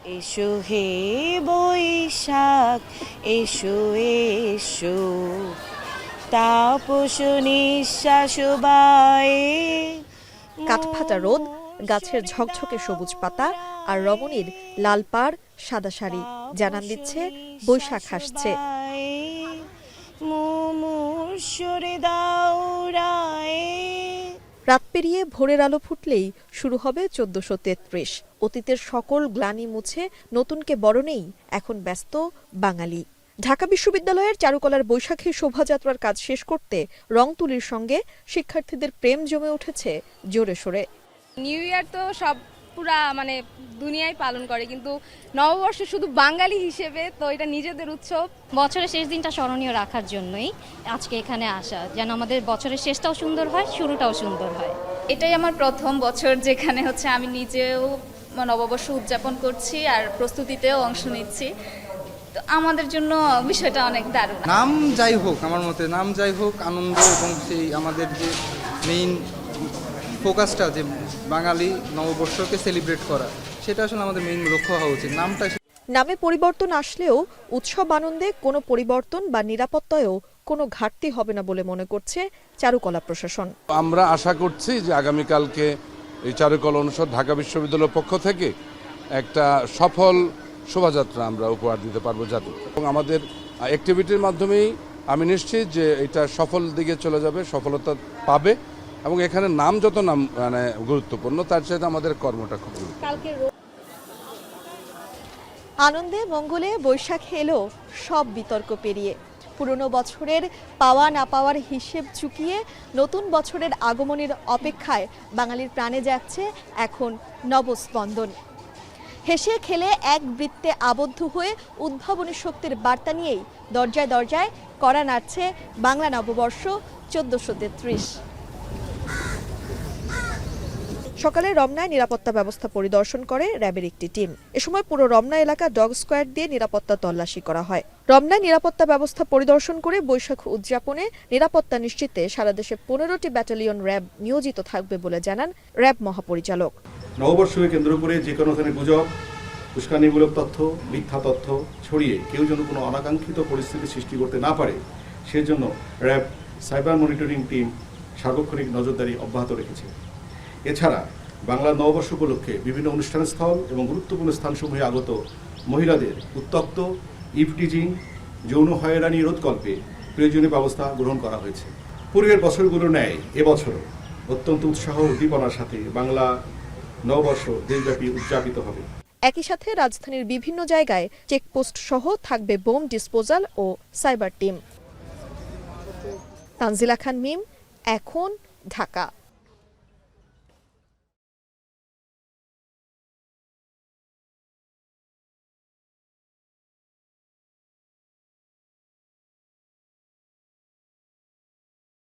এসো হে বৈশাখ এসো এসো তাপস নিঃশ্বাস বায়ে। কাঠফাটা রোদ, গাছের ঝকঝকে সবুজ পাতা আর রমণীর লাল পাড় সাদা শাড়ি জানান দিচ্ছে বৈশাখ আসছে। রাত পেরিয়ে ভোরের আলো ফুটলেই শুরু হবে 1433। অতীতের সকল গ্লানি মুছে নতুনকে বরণেই এখন ব্যস্ত বাঙালি। ঢাকা বিশ্ববিদ্যালয়ের চারুকলার বৈশাখী শোভাযাত্রার কাজ শেষ করতে রং তুলির সঙ্গে শিক্ষার্থীদের প্রেম জমে উঠেছে জোরে সোরে। নিউ ইয়ার তো সব পুরা দুনিয়ায় পালন করে, কিন্তু নববর্ষ শুধু বাঙালি হিসেবে তো এটা নিজেদের উৎসব। বছরের শেষ দিনটা স্মরণীয় রাখার জন্যই আজকে এখানে আসা, যেন আমাদের বছরের শেষটাও সুন্দর হয়, শুরুটাও সুন্দর হয়। এটাই আমার প্রথম বছর যেখানে আমি নিজেও নববর্ষ উদযাপন করছি আর প্রস্তুতিতেও অংশ নিচ্ছি। তো আমাদের জন্য বিষয়টা অনেক দারুণ। নাম যাই হোক, আমার মতে নাম যাই হোক, আনন্দ এবং সেই আমাদের যে মেইন ফোকাসটা যে বাঙালি নববর্ষকে সেলিব্রেট করা, সেটা আসলে আমাদের মেইন লক্ষ্য হওয়া উচিত। নামটা নামে পরিবর্তন আসলেও উৎসব আনন্দে কোনো পরিবর্তন বা নিরাপত্তায়ও কোনো ঘাটতি হবে না বলে মনে করছে চারুকলা প্রশাসন। আমরা আশা করছি যে আগামীকালকে এই চারুকলা অনুষদ ঢাকা বিশ্ববিদ্যালয়ের পক্ষ থেকে একটা সফল শোভাযাত্রা আমরা উপহার দিতে পারবো জাতি, এবং আমাদের অ্যাক্টিভিটির মাধ্যমেই আমি নিশ্চিত যে এটা সফল দিকে চলে যাবে, সফলতা পাবে। এবং এখানে নাম যত নাম গুরুত্বপূর্ণ, তার সাথে আমাদের কর্মটা খুব গুরুত্বপূর্ণ। আনন্দে মঙ্গলে বৈশাখ এলো সব বিতর্ক পেরিয়ে। পুরনো বছরের পাওয়া না পাওয়ার হিসেব চুকিয়ে নতুন বছরের আগমনের অপেক্ষায় বাঙালির প্রাণে যাচ্ছে এখন নবস্পন্দন। হেসে খেলে এক বৃত্তে আবদ্ধ হয়ে উদ্ভাবনী শক্তির বার্তা নিয়েই দরজায় দরজায় কড়া নাড়ছে বাংলা নববর্ষ 1433। সকালে রমনায় নিরাপত্তা ব্যবস্থা পরিদর্শন করে র্যাবের একটি টিম। এ সময় পুরো রমনা এলাকা ডগ স্কোয়াড দিয়ে নিরাপত্তা তল্লাশি করা হয়। রমনায় নিরাপত্তা ব্যবস্থা পরিদর্শন করে বৈশাখ উদযাপনে নিরাপত্তা নিশ্চিতে সারা দেশে 15টি ব্যাটালিয়ন র্যাব নিয়োজিত থাকবে বলে জানান র্যাব মহাপরিচালক। নববর্ষকে কেন্দ্র করে যে কোনো ধরনের গুজব, উস্কানিমূলক তথ্য, মিথ্যা তথ্য ছড়িয়ে কেউ যেন কোনো অনাকাঙ্ক্ষিত পরিস্থিতি সৃষ্টি করতে না পারে, সেজন্য র্যাব সাইবার মনিটরিং টিম সার্বক্ষণিক নজরদারি অব্যাহত রেখেছে। এছাড়া বাংলা নববর্ষ উপলক্ষে বিভিন্ন অনুষ্ঠানস্থল এবং গুরুত্বপূর্ণ স্থানসমূহে আগত মহিলাদের উত্ত্যক্ত, ইভটিজিং, যৌন হয়রানি রোধকল্পে প্রয়োজনীয় ব্যবস্থা গ্রহণ করা হয়েছে। পূর্বের বছরগুলোর ন্যায় এবছরও অত্যন্ত উৎসাহ উদ্দীপনার সাথে বাংলা নববর্ষ দেশব্যাপী উদযাপিত হবে। একই সাথে রাজধানীর বিভিন্ন জায়গায় চেকপোস্ট সহ থাকবে বোম ডিসপোজাল ও সাইবার টিম। তানজিলা খান মিম, এখন, ঢাকা।